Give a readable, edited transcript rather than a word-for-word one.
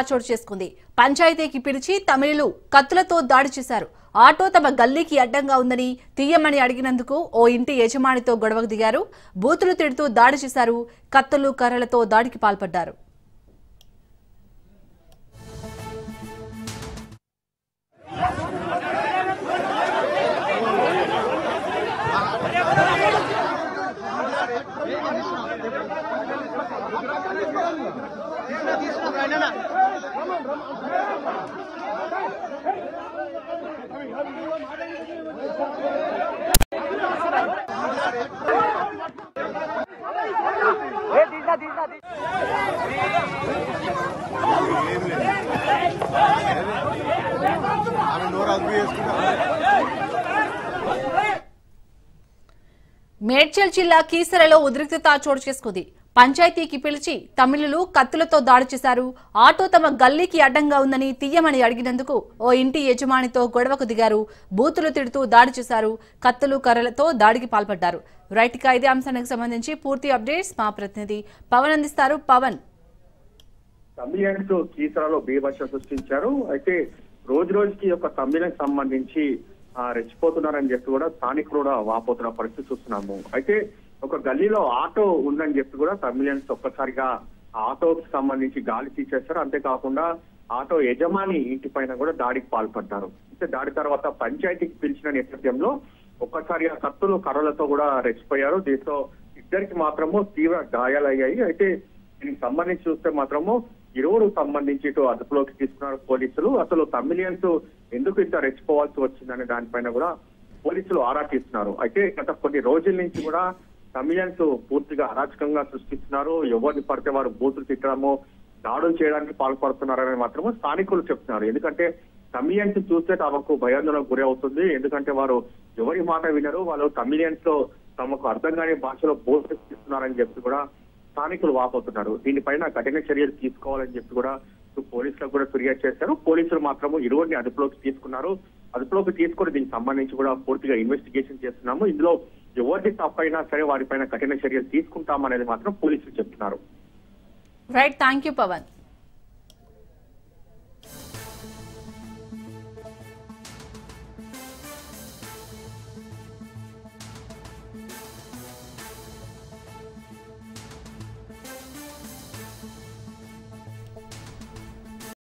చోటు చేసుకుంది. పంచాయతీకి పిలిచి తమిళులు కత్తులతో దాడి చేశారు. ఆటో తమ గల్లీకి అడ్డంగా ఉందని తీయమని అడిగినందుకు ఓ ఇంటి యజమానితో గొడవకు దిగారు. బూతులు తిడుతూ దాడి చేశారు. కత్తులు కర్రలతో దాడికి పాల్పడ్డారు. మేడ్చల్ జిల్లా కీసరలో ఉద్రిక్తత చోటు చేసుకుంది. పంచాయతీకి పిలిచి తమిళులు కత్తులతో దాడి చేశారు. ఆటో తమ గల్లీకి అడ్డంగా ఉందని తీయమని అడిగినందుకు ఓ ఇంటి యజమానితో గొడవకు దిగారు. బూతులు తిడుతూ దాడి చేశారు. కత్తులు కర్రలతో దాడికి పాల్పడ్డారు. రైట్ గా ఇదే అంశానికి సంబంధించి పూర్తి అప్డేట్స్ మా ప్రతినిధి పవన్ అందిస్తారు. పవన్, తమిళన్స్ కీసరలో బీభత్సం సృష్టించారు. అయితే రోజు రోజుకి ఒక తమిళకు సంబంధించి రెచ్చిపోతున్నారని చెప్పి కూడా స్థానికులు కూడా వాపోతున్న పరిస్థితి చూస్తున్నాము. అయితే ఒక గల్లీలో ఆటో ఉందని చెప్పి కూడా తమిళన్స్ ఒక్కసారిగా ఆటోకి సంబంధించి గాలి తీసేస్తారు. అంతేకాకుండా ఆటో యజమాని ఇంటి పైన కూడా దాడికి పాల్పడ్డారు. అయితే దాడి తర్వాత పంచాయతీకి పిలిచిన నేపథ్యంలో ఒక్కసారిగా కత్తులు కర్రలతో కూడా రెచ్చిపోయారు. దీంతో ఇద్దరికి మాత్రము తీవ్ర గాయాలయ్యాయి. అయితే దీనికి సంబంధించి చూస్తే మాత్రము ఇరువురు సంబంధించి ఇటు అదుపులోకి తీసుకున్నారు పోలీసులు. అసలు తమిళియన్స్ ఎందుకు ఇంత రెచ్చిపోవాల్సి వచ్చిందనే దానిపైన కూడా పోలీసులు ఆరా తీస్తున్నారు. అయితే గత కొన్ని రోజుల నుంచి కూడా తమిళియన్స్ పూర్తిగా అరాచకంగా సృష్టిస్తున్నారు. ఎవరిని పడితే వారు బూతులు తిట్టడము, దాడులు చేయడానికి పాల్పడుతున్నారని మాత్రము స్థానికులు చెప్తున్నారు. ఎందుకంటే తమిళియన్స్ చూస్తే తమకు భయాందోళనకు గురి అవుతుంది. ఎందుకంటే వారు ఎవరి మాట వినరు. వాళ్ళు తమిళియన్స్ లో తమకు అర్థం కాని భాషలో బోధిస్తున్నారని చెప్పి కూడా స్థానికులు వాపోతున్నారు. దీనిపైన కఠిన చర్యలు తీసుకోవాలని చెప్పి కూడా పోలీసులకు కూడా ఫిర్యాదు చేశారు. పోలీసులు మాత్రము ఇరువురిని అదుపులోకి తీసుకున్నారు. అదుపులోకి తీసుకొని దీనికి సంబంధించి కూడా పూర్తిగా ఇన్వెస్టిగేషన్ చేస్తున్నాము. ఇందులో ఎవరిని తప్పైనా సరే వారిపైన కఠిన చర్యలు తీసుకుంటామనేది మాత్రం పోలీసులు చెప్తున్నారు. Right, thank you Pawan.